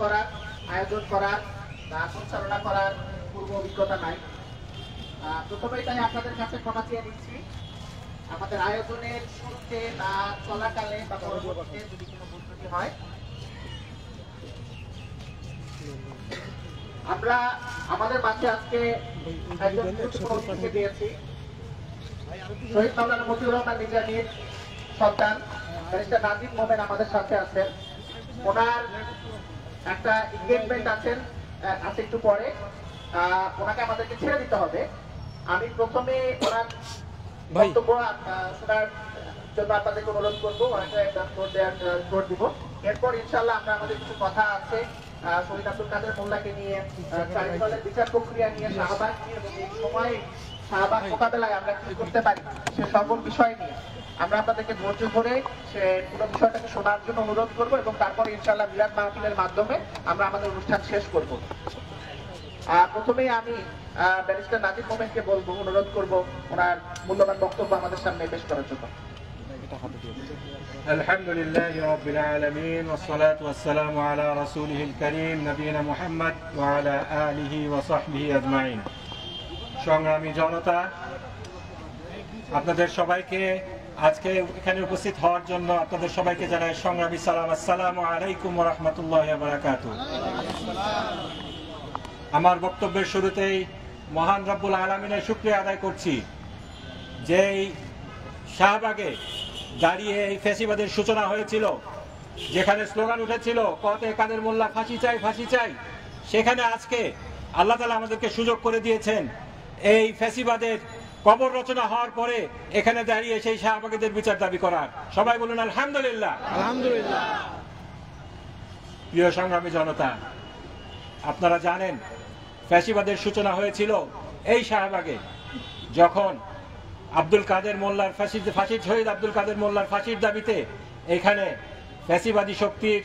করার, আয়োজন করার, সঞ্চালনা করার পূর্ব অভিজ্ঞতা নাই। প্রথমেই তাই আপনাদের কাছে ক্ষমা চেয়ে নিচ্ছি, আমাদের আয়োজনের শুরুতে না চলাকালে বা পরবর্তীতে যদি কোনো ভুল ত্রুটি হয়। আমরা আমাদের মাঝে আজকে একজন গুরুত্বপূর্ণ অতিথিকে দিয়েছি, শহীদ মাওলানা মতিউর রহমান নিজামীর সন্তান ব্যারিস্টার নাজিম মোমেন আমাদের সাথে আছেন। ওনার একটা এনগেজমেন্ট আছে একটু পরে, ওনাকে আমাদেরকে ছেড়ে দিতে হবে। আমি প্রথমে ওনার বক্তব্য শোনার জন্য আপনাদেরকে অনুরোধ করবো, ওনাকে জোর দিব। এরপর ইনশাল্লাহ আমরা আমাদের কিছু কথা আছে শহীদ আব্দুল কাদের মোল্লাকে নিয়ে, ট্রাইব্যুনালের বিচার প্রক্রিয়া নিয়ে, শাহবাগ নিয়ে এবং এই সময়ে শাহবাগ মোকাবেলায় আমরা কি করতে পারি সে সকল বিষয় নিয়ে আমরা আপনাদেরকে ধৈর্য ধরে সে পুরো বিষয়টাকে শোনার জন্য অনুরোধ করবো এবং তারপরে ইনশাআল্লাহ মিলাদ মাহফিলের মাধ্যমে আমরা আমাদের অনুষ্ঠান শেষ করব। প্রথমেই আমি ব্যারিস্টার নাজিম মোমেনকে বলবো, অনুরোধ করব ওনার মূল্যবান বক্তব্য আমাদের সামনে পেশ করার জন্য। আলহামদুলিল্লাহ রাব্বিল আলামিন ওয়াসসালাতু ওয়াসসালামু আলা রাসূলিহিল কারীম নবিয়িনা মুহাম্মদ ওয়া আলা আলিহি ওয়া সাহবিহি আজমাইন। সংগ্রামী জনতা, আপনাদের সবাইকে আজকে এখানে উপস্থিত হওয়ার জন্য আপনাদের সবাইকে জানাই সংগ্রামী সালাম। আসসালামু আলাইকুম ওয়া রাহমাতুল্লাহি ওয়া বারাকাতুহু। আমার বক্তব্যের শুরুতেই মহান রব্বুল আলামিনের শুকরিয়া আদায় করছি, যে শাহবাগে দাঁড়িয়ে এই ফ্যাসিবাদের সূচনা হয়েছিল, যেখানে স্লোগান উঠেছিল কতে কাদের মোল্লা ফাঁসি চাই ফাঁসি চাই, সেখানে আজকে আল্লাহ তাআলা আমাদেরকে সুযোগ করে দিয়েছেন এই ফ্যাসিবাদের কবর রচনা হওয়ার পরে এখানে দাঁড়িয়ে সেই শাহবাগীদের বিচার দাবি করার। সবাই বলুন আলহামদুলিল্লাহ। আলহামদুলিল্লাহ। প্রিয় সংগ্রামী জনতা, আপনারা জানেন ফ্যাসিবাদের সূচনা হয়েছিল এই শাহবাগে, যখন আব্দুল কাদের মোল্লার ফাঁসির শহীদ আব্দুল কাদের মোল্লার ফাঁসির দাবিতে এখানে ফ্যাসিবাদী শক্তির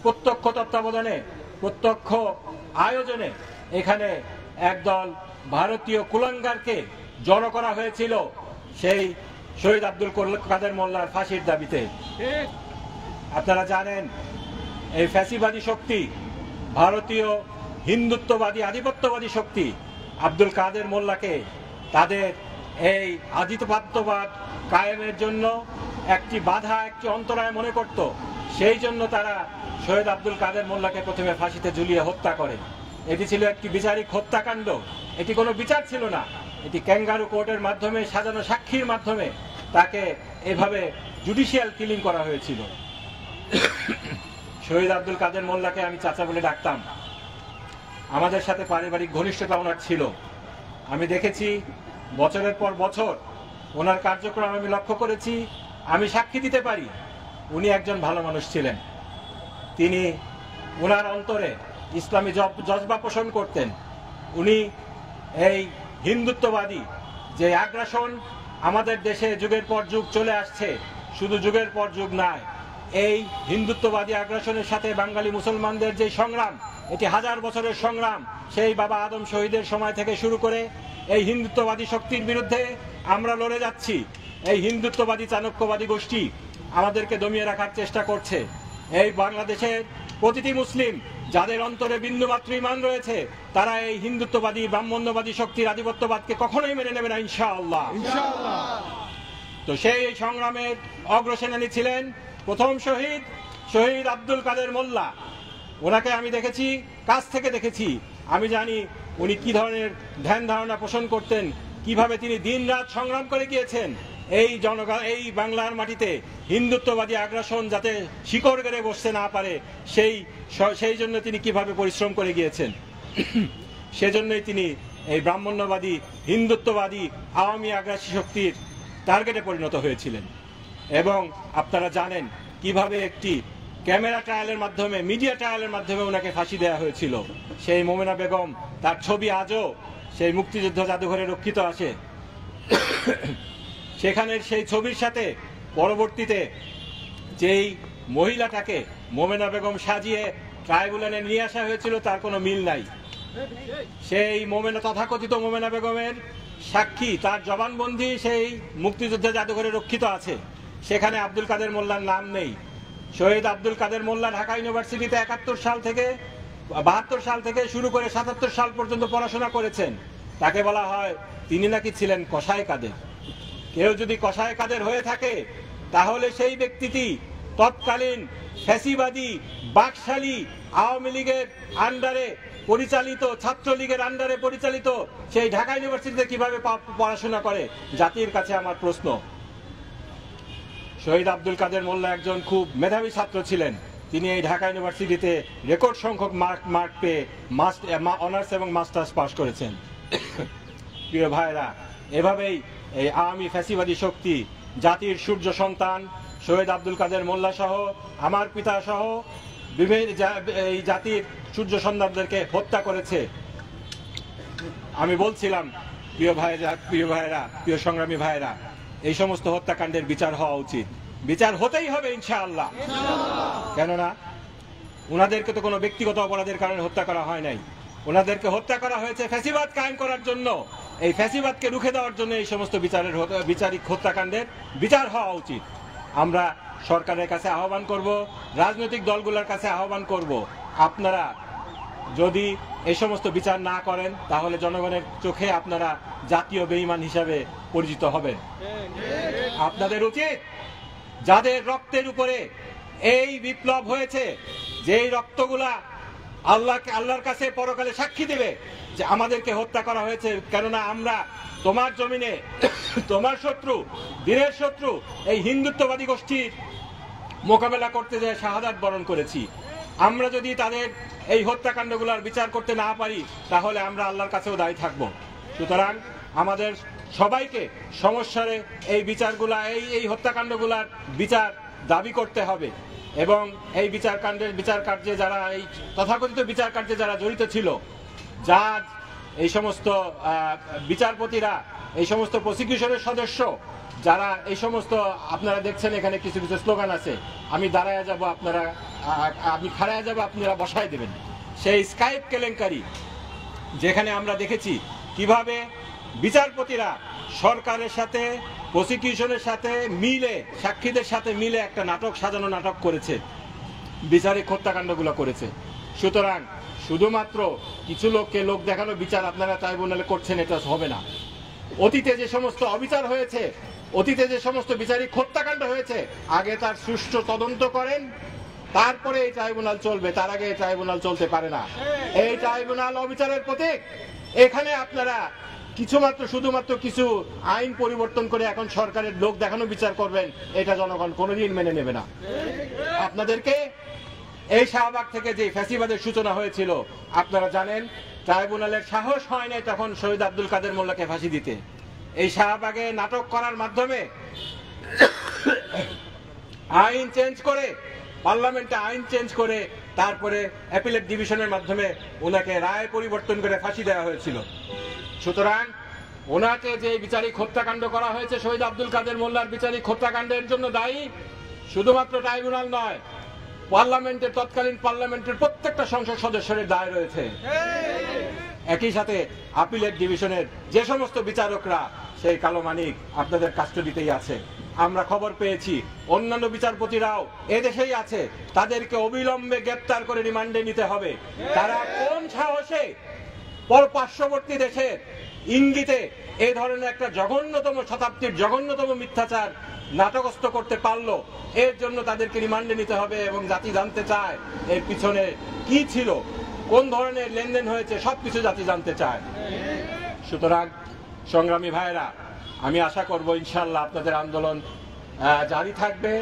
প্রত্যক্ষ তত্ত্বাবধানে, প্রত্যক্ষ আয়োজনে এখানে একদল ভারতীয় কুলাঙ্গারকে জড়ো করা হয়েছিল সেই শহীদ আব্দুল কাদের মোল্লার ফাঁসির দাবিতে। আপনারা জানেন এই ফ্যাসিবাদী শক্তি, ভারতীয় হিন্দুত্ববাদী আধিপত্যবাদী শক্তি আব্দুল কাদের মোল্লাকে তাদের এই আধিপত্যবাদ কায়েমের জন্য একটি বাধা, একটি অন্তরায় মনে করত। সেই জন্য তারা শহীদ আব্দুল কাদের মোল্লাকে প্রথমে ফাঁসিতে ঝুলিয়ে হত্যা করে। এটি ছিল একটি বিচারিক হত্যাকাণ্ড, এটি কোনো বিচার ছিল না, এটি ক্যাঙ্গারু কোর্টের মাধ্যমে সাজানো সাক্ষীর মাধ্যমে তাকে এভাবে জুডিশিয়াল কিলিং করা হয়েছিল। শহীদ আব্দুল কাদের মোল্লাকে আমি চাচা বলে ডাকতাম, আমাদের সাথে পারিবারিক ঘনিষ্ঠতা ওনার ছিল। আমি দেখেছি বছরের পর বছর ওনার কার্যক্রম আমি লক্ষ্য করেছি, আমি সাক্ষী দিতে পারি উনি একজন ভালো মানুষ ছিলেন। তিনি ওনার অন্তরে ইসলামী জজবা পোষণ করতেন। উনি এই হিন্দুত্ববাদী যে আগ্রাসন আমাদের দেশে যুগের পর যুগ চলে আসছে, শুধু যুগের পর যুগ নয়, এই হিন্দুত্ববাদী আগ্রাসনের সাথে বাঙালি মুসলমানদের যে সংগ্রাম, এটি হাজার বছরের সংগ্রাম। সেই বাবা আদম শহীদের সময় থেকে শুরু করে এই হিন্দুত্ববাদী শক্তির বিরুদ্ধে আমরা লড়ে যাচ্ছি। এই হিন্দুত্ববাদী চাণক্যবাদী গোষ্ঠী আমাদেরকে দমিয়ে রাখার চেষ্টা করছে। এই বাংলাদেশের প্রতিটি মুসলিম যাদের অন্তরে বিন্দুমাত্র ঈমান রয়েছে, তারা এই হিন্দুত্ববাদী ব্রাহ্মণ্যবাদী শক্তির আধিপত্যবাদকে কখনোই মেনে নেবে না, ইনশাআল্লাহ। তো সেই সংগ্রামের অগ্রসেনানী ছিলেন প্রথম শহীদ আব্দুল কাদের মোল্লা। ওনাকে আমি দেখেছি, কাছ থেকে দেখেছি। আমি জানি উনি কি ধরনের ধ্যান ধারণা পোষণ করতেন, কিভাবে তিনি দিনরাত সংগ্রাম করে গিয়েছেন এই বাংলার মাটিতে হিন্দুত্ববাদী আগ্রাসন যাতে শিকড় গেড়ে বসতে না পারে, সেই জন্য তিনি কিভাবে পরিশ্রম করে গিয়েছেন। সেজন্যই তিনি এই ব্রাহ্মণ্যবাদী হিন্দুত্ববাদী আওয়ামী আগ্রাসী শক্তির টার্গেটে পরিণত হয়েছিলেন। এবং আপনারা জানেন কিভাবে একটি ক্যামেরা ট্রায়ালের মাধ্যমে, মিডিয়া ট্রায়ালের মাধ্যমে ওনাকে ফাঁসি দেওয়া হয়েছিল। সেই মোমেনা বেগম, তার ছবি আজও সেই মুক্তিযুদ্ধ জাদুঘরে রক্ষিত আছে। সেখানের সেই ছবির সাথে পরবর্তীতে যেই মহিলাটাকে মোমেনা বেগম সাজিয়ে ট্রাইব্যুনালে নিয়ে আসা হয়েছিল, তার কোনো মিল নাই। সেই তথাকথিত মোমেনা বেগমের সাক্ষী, তার জবানবন্দি সেই মুক্তিযুদ্ধ জাদুঘরে রক্ষিত আছে। সেখানে আব্দুল কাদের মোল্লার নাম নেই। শহীদ আব্দুল কাদের মোল্লা ঢাকা ইউনিভার্সিটিতে ৭১ সাল থেকে 72 সাল থেকে শুরু করে 77 সাল পর্যন্ত পড়াশোনা করেছেন, তাকে বলা হয় তিনি নাকি ছিলেন কসাই কাদের। কেউ যদি কসাই কাদের হয়ে থাকে তাহলে সেই ব্যক্তিটি তৎকালীন ফ্যাসিবাদী বাকশালী আওয়ামী লীগের আন্ডারে পরিচালিত, ছাত্রলীগের আন্ডারে পরিচালিত সেই ঢাকা ইউনিভার্সিটিতে কিভাবে পড়াশোনা করে? জাতির কাছে আমার প্রশ্ন। শহীদ আব্দুল কাদের মোল্লা একজন খুব মেধাবী ছাত্র ছিলেন। তিনি এই ঢাকা ইউনিভার্সিটিতে রেকর্ড সংখ্যক মার্ক পেয়ে অনার্স এবং মাস্টার্স পাস করেছেন। প্রিয় ভাইরা, এভাবেই এই আওয়ামী ফ্যাসিবাদী শক্তি জাতির সূর্য সন্তান শহীদ আব্দুল কাদের মোল্লা সহ আমার পিতা সহ বিভিন্ন এই জাতির সূর্য সন্তানদেরকে হত্যা করেছে। আমি বলছিলাম প্রিয় ভাইরা, প্রিয় সংগ্রামী ভাইরা, এই সমস্ত হত্যাকাণ্ডের বিচার হওয়া উচিত, বিচার হতেই হবে ইনশাআল্লাহ। কেননা ওনাদেরকে তো কোনো ব্যক্তিগত অপরাধের কারণে হত্যা করা হয় নাই, ওনাদেরকে হত্যা করা হয়েছে ফ্যাসিবাদ কায়েম করার জন্য। এই ফ্যাসিবাদকে রুখে দেওয়ার জন্য এই সমস্ত বিচারিক হত্যাকাণ্ডের বিচার হওয়া উচিত। আমরা সরকারের কাছে আহ্বান করব, রাজনৈতিক দলগুলোর কাছে আহ্বান করব, আপনারা যদি এই সমস্ত বিচার না করেন তাহলে জনগণের চোখে আপনারা জাতীয় বেঈমান হিসাবে পরিচিত হবেন। আপনাদের উচিত যাদের রক্তের উপরে এই বিপ্লব হয়েছে, যেই রক্তগুলা আল্লাহর কাছে পরকালে সাক্ষী দেবে যে আমাদেরকে হত্যা করা হয়েছে, কেননা আমরা তোমার জমিনে তোমার শত্রু, দিনের শত্রু এই হিন্দুত্ববাদী গোষ্ঠীর মোকাবেলা করতে যায় শাহাদাত বরণ করেছি। আমরা যদি তাদের এই হত্যাকাণ্ডগুলোর বিচার করতে না পারি তাহলে আমরা আল্লাহর কাছেও দায়ী থাকব। সুতরাং আমাদের সবাইকে সমস্যার এই বিচারগুলা, এই হত্যাকাণ্ডগুলার বিচার দাবি করতে হবে এবং এই বিচার কার্যে যারা এই তথাকথিত বিচার কার্যে যারা জড়িত ছিল, জাজ, এই সমস্ত বিচারপতিরা, এই সমস্ত প্রসিকিউশনের সদস্য যারা এই সমস্ত, আপনারা দেখছেন এখানে কিছু কিছু স্লোগান আছে, আমি দাঁড়ায় যাব আপনারা, আমি খাড়ায় যাব আপনারা বসায় দেবেন। সেই স্কাইপ কেলেঙ্কারি, যেখানে আমরা দেখেছি কিভাবে বিচারপতিরা সরকারের সাথে, প্রসিকিউশনের সাথে মিলে, সাক্ষীদের সাথে মিলে একটা নাটক সাজানো নাটক করেছে, বিচারিক হত্যাকাণ্ডগুলো করেছে। সুতরাং শুধুমাত্র কিছু লোককে লোক দেখানো বিচার আপনারা ট্রাইব্যুনালে করছেন, এটা হবে না। অতীতে যে সমস্ত অবিচার হয়েছে, অতীতে যে সমস্ত বিচারিক হত্যাকাণ্ড হয়েছে, আগে তার সুষ্ঠু তদন্ত করেন, তারপরে এই ট্রাইব্যুনাল চলবে, তার আগে এই ট্রাইব্যুনাল চলতে পারে না। এই ট্রাইব্যুনাল অবিচারের প্রতীক। এখানে আপনারা শুধুমাত্র কিছু আইন পরিবর্তন করে এখন সরকারের লোক দেখানো বিচার করবেন, এটা জনগণ কোনোদিন মেনে নেবে না। আপনাদেরকে এই শাহবাগ থেকে যে ফ্যাসিবাদের সূচনা হয়েছিল, আপনারা জানেন ট্রাইব্যুনালের সাহস হয় নাই তখন শহীদ আব্দুল কাদের মোল্লাকে ফাঁসি দিতে। এই শাহবাগে নাটক করার মাধ্যমে আইন চেঞ্জ করে, পার্লামেন্টে আইন চেঞ্জ করে, তারপরে অ্যাপিলেট ডিভিশনের মাধ্যমে ওনাকে রায় পরিবর্তন করে ফাঁসি দেওয়া হয়েছিল। সুতরাং ওনাকে যে বিচারিক হত্যাকাণ্ড করা হয়েছে, শহীদ আব্দুল কাদের মোল্লার বিচারিক হত্যাকাণ্ডের জন্য দায়ী শুধুমাত্র ট্রাইব্যুনাল নয়, তৎকালীন পার্লামেন্টের প্রত্যেকটা সংসদ সদস্যের দায় রয়েছে। একই সাথে আপিলেট ডিভিশনের যে সমস্ত বিচারকরা, সেই কালো মানিক আপনাদের কাস্টডিতেই আছে। আমরা খবর পেয়েছি অন্যান্য বিচারপতিরাও এদেশেই আছে, তাদেরকে অবিলম্বে গ্রেপ্তার করে রিমান্ডে নিতে হবে। তারা কোন সাহসে পার্শ্ববর্তী দেশের ইঙ্গিতে এই ধরনের একটা জঘন্যতম, শতাব্দীর জঘন্যতম মিথ্যাচার নাটকস্থ করতে পারলো, এর জন্য তাদেরকে রিমান্ডে নিতে হবে এবং জাতি জানতে চায় এর পিছনে কি ছিল, কোন ধরনের লেনদেন হয়েছে, সবকিছু জাতি জানতে চায়। সুতরাং সংগ্রামী ভাইরা, আমি আশা করব ইনশাআল্লাহ আপনাদের আন্দোলন জারি থাকবে,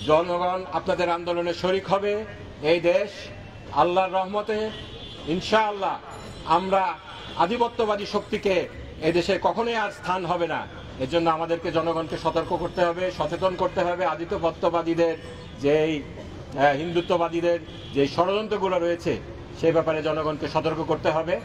জনগণ আপনাদের আন্দোলনে শরিক হবে। এই দেশ আল্লাহর রহমতে ইনশাআল্লাহ আমরা আধিপত্যবাদী শক্তিকে এদেশে কখনোই আর স্থান হবে না। এর জন্য আমাদেরকে জনগণকে সতর্ক করতে হবে, সচেতন করতে হবে। আধিপত্যবাদীদের যেই হিন্দুত্ববাদীদের যে ষড়যন্ত্রগুলো রয়েছে সেই ব্যাপারে জনগণকে সতর্ক করতে হবে।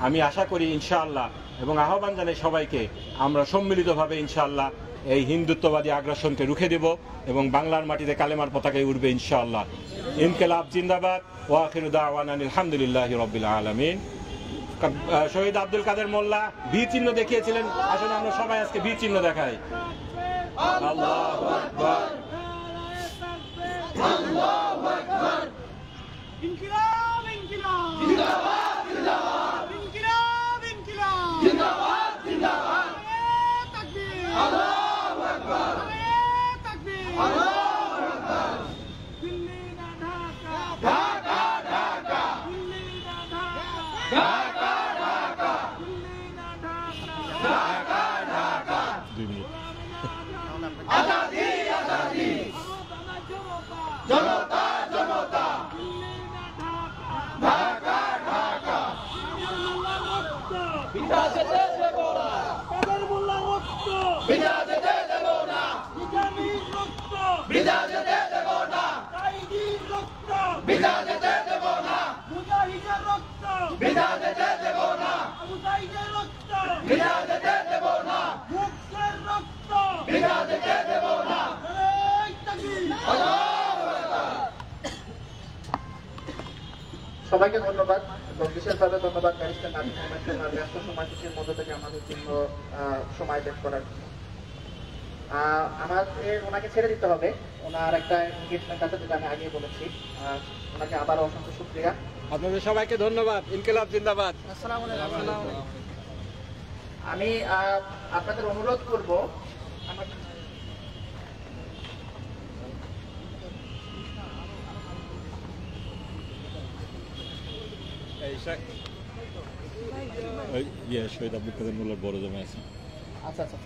আমি আশা করি ইনশাআল্লাহ এবং আহ্বান জানাই সবাইকে, আমরা সম্মিলিতভাবে ইনশাআল্লাহ এই হিন্দুত্ববাদী আগ্রাসনকে রুখে দেব এবং বাংলার মাটিতে কালেমার পতাকায় উঠবে ইনশাআল্লাহ। ইনকিলাব জিন্দাবাদ। ওয়া আখিরু দাওয়ানা আলহামদুলিল্লাহি রাব্বিল আলামিন। শহীদ আব্দুল কাদের মোল্লা ভি চিহ্ন দেখিয়েছিলেন, আসলে আমরা সবাই আজকে ভি চিহ্ন দেখাই। আল্লাহু আকবার, আল্লাহু আকবার, ইনকিলাব, ইনকিলাব। ঢাকা ঢাকা 2 মিনিট। আজাদি আজাদি জনতা জনতা ঢাকা ঢাকা বিনা যেতে দেব না বিনা যেতে দেব না বিনা যেতে দেব না বিনা যেতে দেব না বিনা যেতে দেব না বিনা যেতে দেব না বিনা যেতে দেব না। সবাইকে ধন্যবাদ এবং বিশেষভাবে ধন্যবাদ ব্যারিস্টার নাদিম মোহাম্মদকে ওনার ব্যস্ত সময়সূচির মধ্যে থেকে আমাদের জন্য সময় বের করার জন্য। আমাদের ওনাকে ছেড়ে দিতে হবে, ওনার একটা এনগেজমেন্ট আছে যেটা আমি আগেই বলেছি। ওনাকে আবারও অসংখ্য শুকরিয়া। আপনাদের সবাইকে ধন্যবাদ। ইনকিলাব জিন্দাবাদ। আমি আপনাদের অনুরোধ করব শহীদ আব্দুল কাদের মোল্লার বড় জমা আছে। আচ্ছা আচ্ছা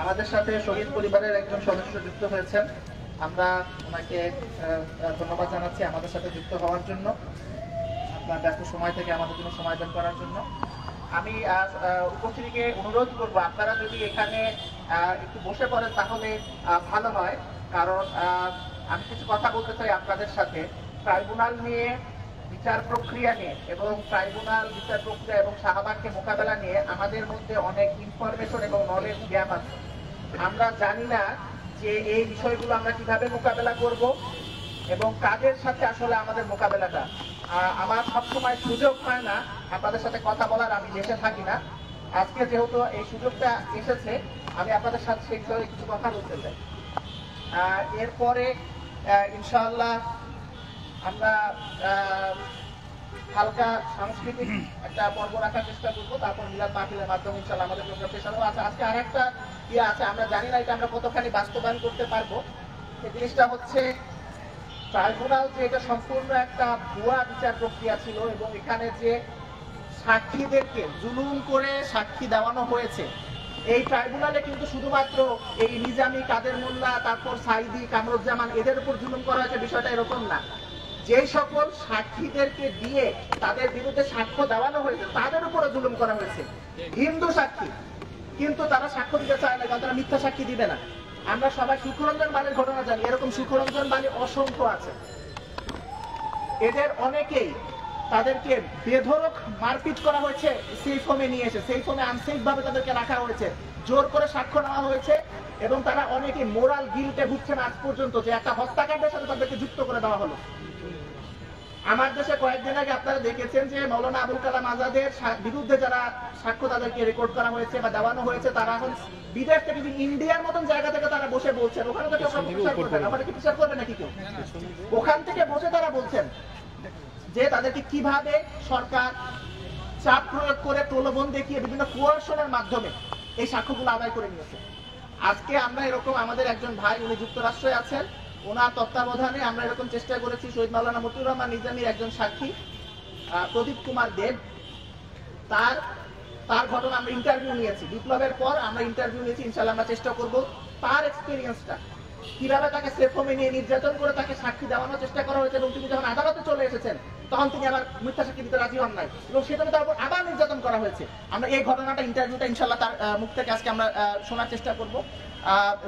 আমাদের সাথে শহীদ পরিবারের একজন সদস্য যুক্ত হয়েছেন, আমরা ওনাকে ধন্যবাদ জানাচ্ছি আমাদের সাথে যুক্ত হওয়ার জন্য, আপনার ব্যস্ত সময় থেকে আমাদের জন্য সময় বের করার জন্য। আমি উপস্থিতিকে অনুরোধ করব আপনারা যদি এখানে একটু বসে পড়েন তাহলে ভালো হয়, কারণ আমি কিছু কথা বলতে চাই আপনাদের সাথে ট্রাইব্যুনাল নিয়ে, বিচার প্রক্রিয়া নিয়ে এবং ট্রাইব্যুনাল বিচার প্রক্রিয়া এবং শাহবাগকে মোকাবেলা নিয়ে আমাদের মধ্যে অনেক ইনফরমেশন এবং নলেজ গ্যাপ আছে। আমরা জানি না যে এই বিষয়গুলো আমরা কিভাবে মোকাবেলা করব এবং কাদের সাথে আসলে আমাদের মোকাবেলাটা। আমার সবসময় সুযোগ হয় না আপনাদের সাথে কথা বলার, আমি দেশে থাকি না। আজকে যেহেতু এই সুযোগটা এসেছে আমি আপনাদের সাথে সেই বিষয়ে কিছু কথা বলতে চাই। এরপরে ইনশাআল্লাহ আমরা হালকা সাংস্কৃতিক একটা পর্ব রাখার চেষ্টা করবো, তারপর মিলাদ মাহফিলের মাধ্যমে ইনশাআল্লাহ আমাদের প্রোগ্রাম শেষ হবে। আচ্ছা, আজকে আরেকটা ইয়ে আছে, আমরা জানি না এটা আমরা কতখানি বাস্তবায়ন করতে পারবো। এই জিনিসটা হচ্ছে ট্রাইব্যুনাল যে এটা সম্পূর্ণ একটা ভুয়া বিচার প্রক্রিয়া ছিল এবং এখানে যে সাক্ষীদেরকে জুলুম করে সাক্ষী দেওয়ানো হয়েছে, এই ট্রাইব্যুনালে কিন্তু শুধুমাত্র এই নিজামী, কাদের মোল্লা, তারপর সাইদি, কামরুজ্জামান এদের উপর জুলুম করা হয়েছে বিষয়টা এরকম না। যে সকল সাক্ষীদেরকে দিয়ে তাদের বিরুদ্ধে সাক্ষ্য দেওয়ানো হয়েছে তাদের উপরে জুলুম করা হয়েছে। হিন্দু সাক্ষী, কিন্তু তারা সাক্ষ্য দিতে চায় না, কারণ তারা মিথ্যা সাক্ষী দিবে না। আমরা সবাই সুখরঞ্জন বালির ঘটনা জানি, এরকম সুখরঞ্জন বালি অসংখ্য আছে। এদের অনেকেই তাদেরকে বেধড়ক মারপিট করা হয়েছে, সেফ হোমে নিয়ে এসে সেফ হোমে আনসেফ ভাবে তাদেরকে রাখা হয়েছে, জোর করে সাক্ষ্য নেওয়া হয়েছে এবং তারা অনেকে মোরাল গিল্টে ভুগছেন আজ পর্যন্ত, যে একটা হত্যাকাণ্ডের সাথে তাদেরকে যুক্ত করে দেওয়া হলো। আমার দেশে কয়েকদিন আগে আপনারা দেখেছেন যে মৌলানা আবুল কালাম আজাদের বিরুদ্ধে যারা সাক্ষ্য তাদেরকে রেকর্ড করা হয়েছে বা দেওয়ানো হয়েছে, তারা এখন বিদেশ থেকে ইন্ডিয়ার মতন জায়গা থেকে তারা বসে বলছেন, ওখানে তো কেউ বিচার করবে না, ওখানে কি বিচার করবে নাকি কেউ? ওখান থেকে বসে তারা বলছেন যে তাদেরকে কিভাবে সরকার চাপ প্রয়োগ করে, প্রলোভন দেখিয়ে, বিভিন্ন কোয়ার্শনের মাধ্যমে এই সাক্ষ্যগুলো আদায় করে নিয়েছে। আজকে আমরা এরকম আমাদের একজন ভাই, উনি যুক্তরাষ্ট্রে আছেন, ওনার তত্ত্বাবধানে আমরা এরকম চেষ্টা করেছি। শহীদ মাওলানা মতিউর রহমান নিজামীর একজন সাক্ষী প্রদীপ কুমার দেব, তার ঘটনা আমরা ইন্টারভিউ নিয়েছি। বিপ্লবের পর আমরা ইন্টারভিউ নিয়েছি, ইনশাআল্লাহ আমরা চেষ্টা করব তার এক্সপিরিয়েন্সটা কিভাবে তাকে সেফ হোমে নিয়ে নির্যাতন করে তাকে সাক্ষী দেওয়ানোর চেষ্টা করা হয়েছে এবং তিনি যখন আদালতে চলে এসেছেন তখন তিনি আবার মিথ্যা সাক্ষী দিতে রাজি হন নাই এবং সেটা তার উপর আবার নির্যাতন করা হয়েছে। আমরা এই ঘটনাটা, ইন্টারভিউটা ইনশাআল্লাহ তার মুখ থেকে আজকে আমরা শোনার চেষ্টা করব।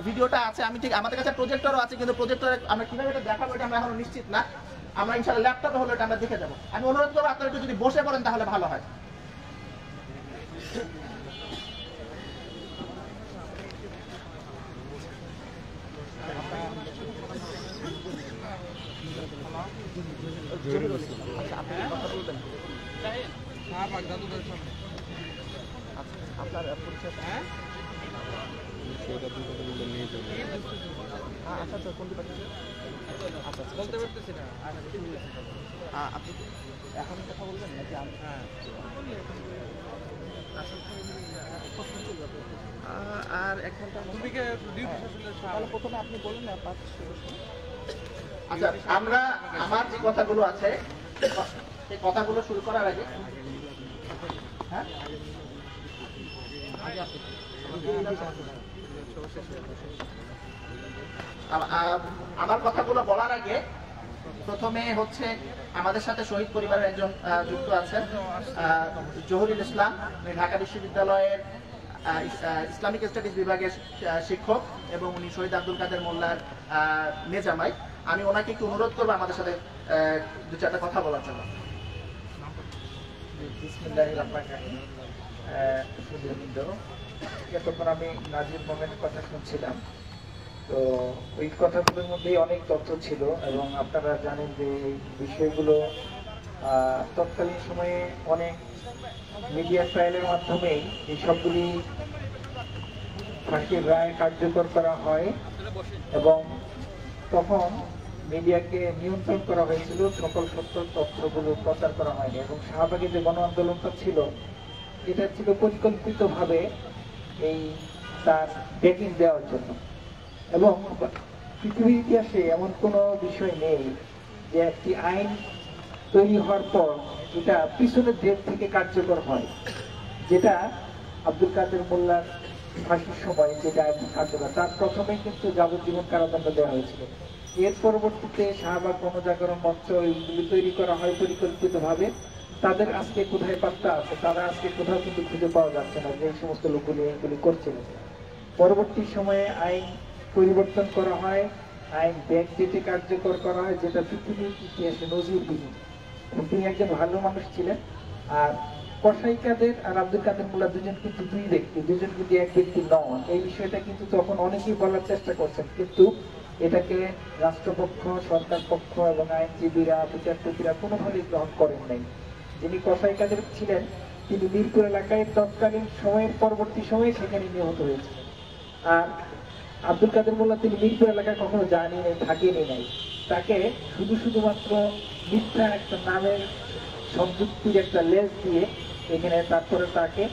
ভিডিওটা আছে, আমি ঠিক, আমাদের কাছে প্রজেক্টরও আছে, কিন্তু প্রজেক্টরে আমরা কিভাবে এটা দেখাবো এটা আমরা এখনো নিশ্চিত না। আমরা ইনশাআল্লাহ ল্যাপটপে হলো এটা আমরা দেখে যাবো। আমি অনুরোধ করবো আপনারা একটু যদি বসে পড়েন তাহলে ভালো হয়। আপনার পরিচয়? আচ্ছা আচ্ছা, কোন ডিপার্টমেন্ট? আচ্ছা আচ্ছা, বলতে পারতেছি না। আপনি এখন কথা বলবেন নাকি? আর 1 ঘন্টার মধ্যে তাহলে প্রথমে আপনি বলুন না 5 আচ্ছা, আমরা আমার যে কথাগুলো আছে সেই কথাগুলো শুরু করার আগে হ্যাঁ আমার কথাগুলো বলার আগে প্রথমে হচ্ছে আমাদের সাথে শহীদ পরিবারের একজন যুক্ত আছেন, জহুরুল ইসলাম, ঢাকা বিশ্ববিদ্যালয়ের ইসলামিক স্টাডিজ বিভাগের শিক্ষক এবং উনি শহীদ আব্দুল কাদের মোল্লার মেজামাই। আমি ওনাকে একটু অনুরোধ করবো আমাদের সাথে দু চারটা কথা বলার জন্য। এতক্ষণ আমি নাজির মোমেনের কথা শুনছিলাম, তো ওই কথাগুলোর মধ্যেই অনেক তথ্য ছিল এবং আপনারা জানেন যে এই বিষয়গুলো তৎকালীন সময়ে অনেক মিডিয়া ট্রায়ালের মাধ্যমেই এই সবগুলি ফাঁসির রায় কার্যকর করা হয় এবং তখন মিডিয়াকে নিয়ন্ত্রণ করা হয়েছিল, সকল সত্য তথ্যগুলো প্রচার করা হয়নি এবং শাহবাগের যে গণ আন্দোলনটা ছিল এটা ছিল পরিকল্পিতভাবে এই তার ডেকিং দেওয়ার জন্য। এবং পৃথিবীর ইতিহাসে এমন কোনো বিষয় নেই যে একটি আইন তৈরি হওয়ার পর এটা পিছনের দিক থেকে কার্যকর হয়, যেটা আব্দুল কাদের মোল্লার ফাঁসির সময় যেটা আইন কার্যকর, তার প্রথমেই কিন্তু যাবজ্জীবন কারাদণ্ড দেওয়া হয়েছিল। এর পরবর্তীতে শাহবাগ গণজাগরণ মঞ্চ এইগুলি তৈরি করা হয় পরিকল্পিতভাবে। তাদের আজকে কোথায় পাত্তা আছে, তারা আজকে কোথাও কিন্তু খুঁজে পাওয়া যাচ্ছে না যে সমস্ত লোকগুলি এগুলি করছিলেন। পরবর্তী সময়ে আইন পরিবর্তন করা হয়, আইন ব্যাকডেটে কার্যকর করা হয়, যেটা পৃথিবীর ইতিহাসে নজিরবিহীন। তিনি একজন ভালো মানুষ ছিলেন। আর কসাই কাদের আর আব্দুল কাদের মোল্লা দুজন কিন্তু দুই ব্যক্তি, দুজন কিন্তু এক ব্যক্তি নন। এই বিষয়টা কিন্তু তখন অনেকেই বলার চেষ্টা করছেন, কিন্তু এটাকে রাষ্ট্রপক্ষ, সরকার পক্ষ এবং আইনজীবীরা, বিচারপতিরা কোনোভাবেই গ্রহণ করেন নাই। যিনি কসাই কাদের ছিলেন তিনি মিরপুর এলাকায় তৎকালীন সময়ের পরবর্তী সময়ে সেখানে নিহত হয়েছিলেন। আর আব্দুল কাদের মোল্লা তিনি মিরপুর এলাকায় কখনো যানই নাই, থাকেনি নাই। তাকে শুধুমাত্র মিথ্যা একটা নামের সংযুক্তির একটা লেজ দিয়ে এখানে তারপরে তাকে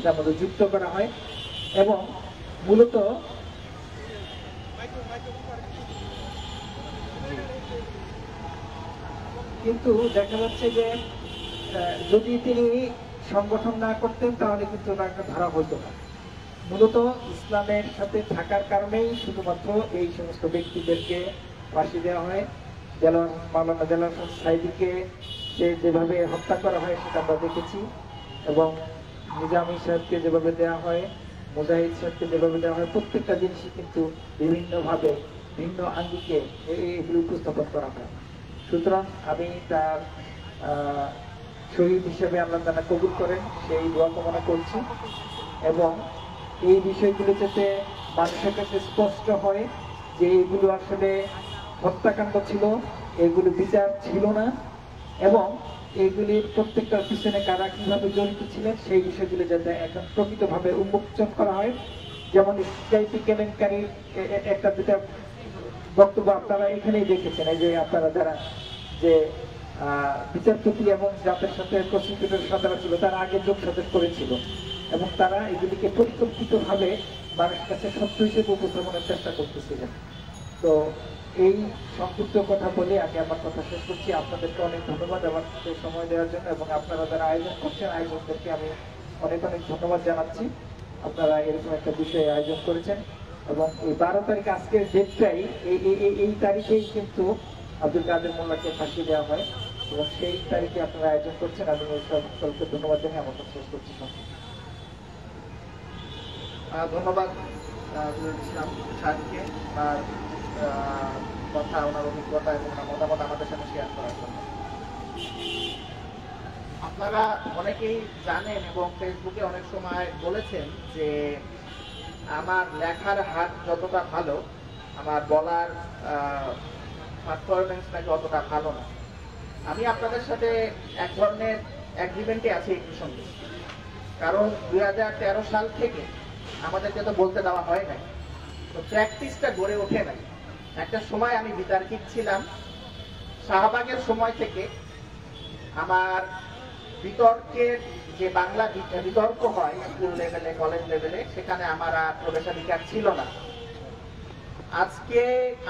তার মধ্যে যুক্ত করা হয় এবং মূলত কিন্তু দেখা যাচ্ছে যে যদি তিনি সংগঠন না করতেন তাহলে কিন্তু তাকে ধরা হতো না। মূলত ইসলামের সাথে থাকার কারণেই শুধুমাত্র এই সমস্ত ব্যক্তিদেরকে ফাঁসি দেওয়া হয়। মাওলানা দেলোয়ার হোসেন সাঈদীকে যেভাবে হত্যা করা হয় সেটা আমরা দেখেছি, এবং নিজামী সাহেবকে যেভাবে দেওয়া হয়, মুজাহিদ সাহেবকে যেভাবে দেওয়া হয়, প্রত্যেকটা জিনিসই কিন্তু বিভিন্নভাবে ভিন্ন আঙ্গিকে এগুলি উপস্থাপন করা হয়। সুতরাং আমি তার শহীদ হিসেবে আল্লাহ তাআলা কবুল করেন সেই দোয়া কামনা করছি এবং এই বিষয়গুলো যাতে মানুষের কাছে স্পষ্ট হয় যে এগুলো আসলে হত্যাকাণ্ড ছিল, এগুলো বিচার ছিল না এবং এগুলির প্রত্যেকটার পিছনে কারা কিভাবে জড়িত ছিলেন সেই বিষয়গুলো যাতে এখন প্রকৃতভাবে উন্মোচন করা হয়। যেমন সিআইপি কেলেঙ্কারির একটা দুটা বক্তব্য আপনারা এখানেই দেখেছেন, এই যে আপনারা যারা যে বিচারপতি এবং যাদের সাথে প্রসিকিউটর সাথে ছিল তারা আগে যোগসাজশ করেছিল এবং তারা এগুলিকে পরিকল্পিতভাবে মানুষের কাছে সত্য হিসেবে উপস্থাপনের চেষ্টা করতেছিলেন। তো এই সংক্ষিপ্ত কথা বলে আগে আমার কথা শেষ করছি। আপনাদেরকে অনেক ধন্যবাদ আমাকে সময় দেওয়ার জন্য এবং আপনারা যারা আয়োজন করছেন আয়োজকদেরকে আমি অনেক ধন্যবাদ জানাচ্ছি। আপনারা এরকম একটা বিষয়ে আয়োজন করেছেন এবং এই 12 তারিখ আজকের ডেটটাই এই তারিখেই কিন্তু আব্দুল কাদের মোল্লাকে ফাঁসি দেওয়া হয় এবং সেই তারিখে আপনারা আয়োজন করছেন। আমি সকলকে ধন্যবাদ জানিয়ে আমার কথা শেষ করছি। ধন্যবাদ ইসলাম সাহেবকে আর কথা, ওনার অভিজ্ঞতা এবং মতামত আমাদের সাথে শেয়ার করার জন্য। আপনারা অনেকেই জানেন এবং ফেসবুকে অনেক সময় বলেছেন যে আমার লেখার হাত যতটা ভালো আমার বলার পারফরমেন্স নাকি অতটা ভালো না। আমি আপনাদের সাথে এক ধরনের এগ্রিমেন্টে আছি এই প্রসঙ্গে, কারণ 2013 সাল থেকে আমাদেরকে তো বলতে দেওয়া হয় নাই, তো প্র্যাকটিসটা গড়ে ওঠে নাই। একটা সময় আমি বিতার্কিক ছিলাম, শাহবাগের সময় থেকে আমার বিতর্কের যে বাংলা বিতর্ক হয় স্কুল লেভেলে, কলেজ লেভেলে, সেখানে আমার আর প্রবেশাধিকার ছিল না। আজকে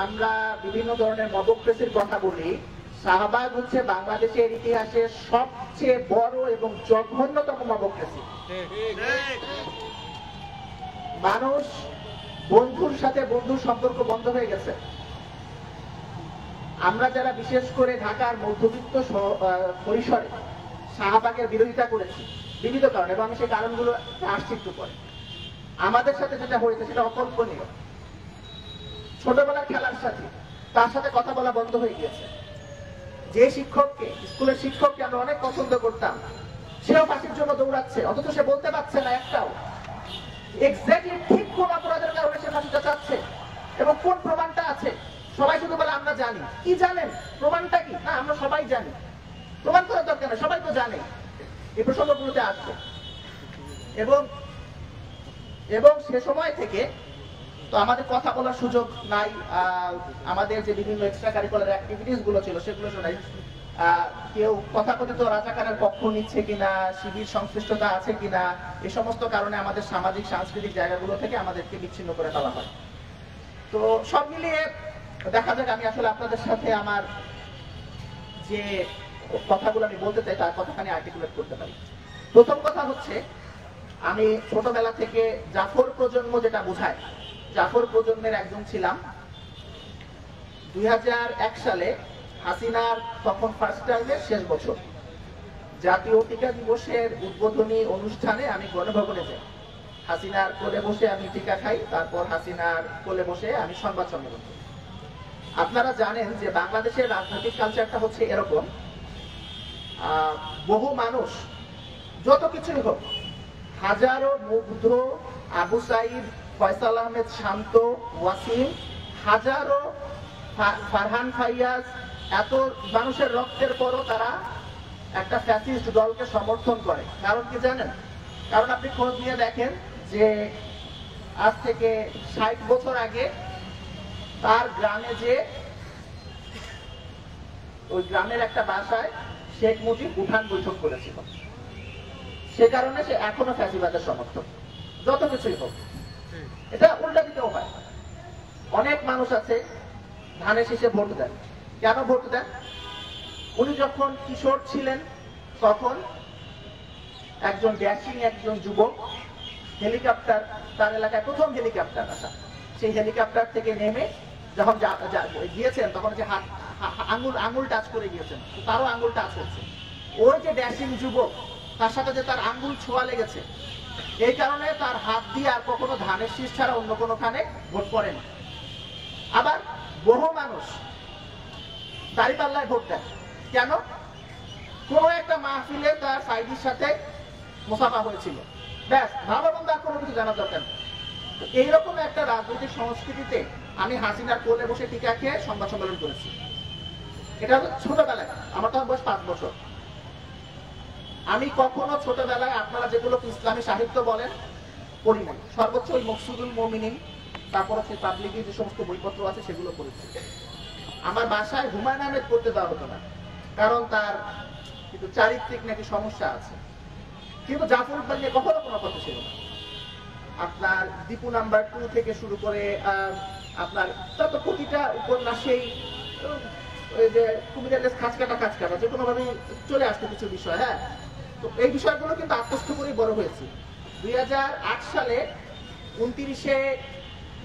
আমরা বিভিন্ন ধরনের মবক্রেসির কথা বলি, শাহবাগ হচ্ছে বাংলাদেশের ইতিহাসে সবচেয়ে বড় এবং জঘন্যতম মবক্রেসি। মানুষ বন্ধুর সাথে বন্ধুর সম্পর্ক বন্ধ হয়ে গেছে। আমরা যারা বিশেষ করে ঢাকার মধ্যবিত্ত পরিসরে শাহবাগের বিরোধিতা করেছি বিবিধ কারণে, এবং আমি সেই কারণগুলো আসছি একটু পরে। আমাদের সাথে যেটা হয়েছে সেটা অকল্পনীয়। ছোটবেলার খেলার সাথে তার সাথে কথা বলা বন্ধ হয়ে গিয়েছে। যে শিক্ষককে, স্কুলের শিক্ষককে আমরা অনেক পছন্দ করতাম, সেও ফাঁসির জন্য দৌড়াচ্ছে, অথচ সে বলতে পারছে না একটাও এক্স্যাক্টলি ঠিক কোন অপরাধের কারণে সে ফাঁসিটা চাচ্ছে এবং কোন প্রমাণটা আছে। সবাই শুধু বলে আমরা জানি। কি জানেন? প্রমাণটা কি? না, আমরা সবাই জানি। প্রমাণ করার দরকার নেই, সবাই তো জানে। এই প্রসঙ্গগুলোতে আসছে এবং সে সময় থেকে তো আমাদের কথা বলার সুযোগ নাই। আমাদের যে বিভিন্ন এক্সট্রা কারিকুলার অ্যাক্টিভিটিস গুলো ছিল সেগুলো শোনাই। কেউ তথাকথিত রাজাকারের পক্ষ নিচ্ছে কিনা, শিবির সংশ্লিষ্টতা আছে কিনা, এই সমস্ত কারণে আমাদের সামাজিক সাংস্কৃতিক জায়গাগুলো থেকে আমাদেরকে বিচ্ছিন্ন করে ফেলা হয়। তো সব মিলিয়ে দেখা যাক আমি আসলে আপনাদের সাথে আমার যে কথাগুলো আমি বলতে চাই তার কথাখানি আর্টিকুলেট করতে পারি। প্রথম কথা হচ্ছে, আমি ছোটবেলা থেকে জাফর প্রজন্ম যেটা বোঝায়, জাফর প্রজন্মের একজন ছিলাম। 2001 সালে হাসিনার তখন ফার্স্ট টার্মের শেষ বছর, জাতীয় টিকা দিবসের উদ্বোধনী অনুষ্ঠানে আমি গণভবনে যাই। হাসিনার কোলে বসে আমি টিকা খাই, তারপর হাসিনার কোলে বসে আমি সংবাদ সম্মেলন করি। আপনারা জানেন যে বাংলাদেশের রাজনৈতিক কালচারটা হচ্ছে এরকম, বহু মানুষ যত কিছুই হোক, হাজারো মুগ্ধ আবু সাইদ, ফয়সাল আহমেদ শান্ত, ওয়াসিম, হাজারো ফারহান ফাইয়াজ, এত মানুষের রক্তের পরও তারা একটা ফ্যাসিস্ট দলকে সমর্থন করে। কারণ কি জানেন? কারণ আপনি খোঁজ নিয়ে দেখেন যে আজ থেকে 60 বছর আগে তার গ্রামে যে ওই গ্রামের একটা বাসায় শেখ মুজিব উঠান বৈঠক করেছিল, সে কারণে সে এখনো ফ্যাসিবাদের সমর্থক, যত কিছুই হোক। এটা উল্টা দিতেও হয়। অনেক মানুষ আছে ধানের শীষে ভোট দেন। কেন ভোট দেন? উনি যখন কিশোর ছিলেন তখন একজন ড্যাশিং একজন যুবক হেলিকপ্টার, তার এলাকায় প্রথম হেলিকপ্টার আসা, সেই হেলিকপ্টার থেকে নেমে যখন গিয়েছেন তখন যে হাত আঙুল টাচ করে গিয়েছেন, তারও আঙুল টাচ হচ্ছে। ওই যে ড্যাশিং যুবক, তার সাথে যে তার আঙ্গুল ছোঁয়া লেগেছে, এই কারণে তার হাত দিয়ে আর কখনো ধানের শীষ ছাড়া অন্য কোনোখানে ভোট পড়ে না। আবার বহু মানুষ দাঁড়িপাল্লায় ভোট দেন। কেন? কোন একটা মাহফিলে তার সাইদির সাথে মুসাফা হয়েছিল, ব্যাস, ভালো মন্দ আর কোনো কিছু জানার দরকার নেই। এইরকম একটা রাজনৈতিক সংস্কৃতিতে আমি হাসিনার কোলে বসে টিকা খেয়ে সংবাদ সম্মেলন করেছি। এটা ছোটবেলায়, আমার তখন বয়স 5 বছর। আমি কখনো ছোটবেলায় আপনারা যেগুলো ইসলামী সাহিত্য বলেন পড়ি নাই, সর্বোচ্চ ওই মকসুদুল মুমিনিন, তারপর হচ্ছে তাবলিগের যে সমস্ত বইপত্র আছে সেগুলো পড়েছি। আমার বাসায় হুমায়ুন আহমেদ পড়তে দেওয়া হতো না, কারণ তার কিন্তু চারিত্রিক নাকি সমস্যা আছে। কিন্তু জাফর ইকবাল নিয়ে কখনো কোনো কথা ছিল না। আপনার দীপু নাম্বার 2 থেকে শুরু করে আপনার তত প্রতিটা উপন্যাসেই ওই যে কুমিরের খাঁচ কাটা যে কোনো ভাবে চলে আসতো কিছু বিষয়। হ্যাঁ, তো এই বিষয়গুলো কিন্তু আত্মস্থ করেই বড় হয়েছি। 2008 সালে 29শে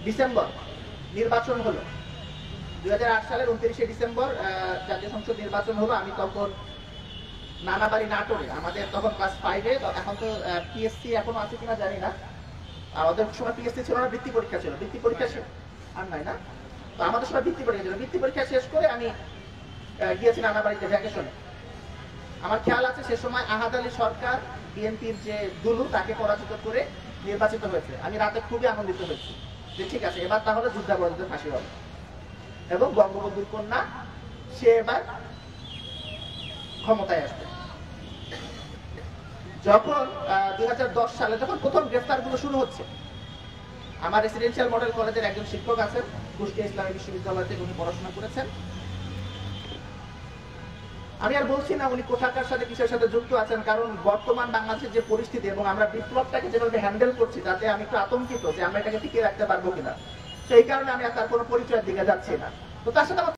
ডিসেম্বর নির্বাচন হলো। 2008 সালের 29শে ডিসেম্বর জাতীয় সংসদ নির্বাচন হলো। আমি তখন নানাবাড়ি নাটোরে, আমাদের তখন ক্লাস 5-এ, এখন তো পিএসসি এখনো আছে কিনা জানি না, আমাদের সময় পিএসসি ছিল না, বৃত্তি পরীক্ষা ছিল। বৃত্তি পরীক্ষা আর নাই না, তো আমাদের সময় বৃত্তি পরীক্ষা ছিল। বৃত্তি পরীক্ষা শেষ করে আমি গিয়েছি নানাবাড়িতে ভ্যাকেশনে। আমার খেয়াল আছে সে সময় আহাদ আলী সরকার, বিএনপির যে দুলু, তাকে পরাজিত করে নির্বাচিত হয়েছে। আমি রাতে খুবই আনন্দিত হয়েছি যে ঠিক আছে, এবার তাহলে যুদ্ধাপরাধীদের ফাঁসি হবে এবং বঙ্গবন্ধুর কন্যা সে এবার ক্ষমতায় আসবে। যখন 2010 সালে যখন প্রথম গ্রেফতার গুলো শুরু হচ্ছে, আমার রেসিডেন্সিয়াল মডেল কলেজের একজন শিক্ষক আছেন, কুষ্টিয়া ইসলামী বিশ্ববিদ্যালয় থেকে উনি পড়াশোনা করেছেন। আমি আর বলছি না উনি কোথাকার সাথে কিসের সাথে যুক্ত আছেন, কারণ বর্তমান বাংলাদেশের যে পরিস্থিতি এবং আমরা বিপ্লবটাকে যেভাবে হ্যান্ডেল করছি, তাতে আমি একটু আতঙ্কিত যে আমরা এটাকে টিকিয়ে রাখতে পারবো কিনা। সেই কারণে আমি আর তার কোনো পরিচয়ের দিকে যাচ্ছি না। তো তার সাথে আমার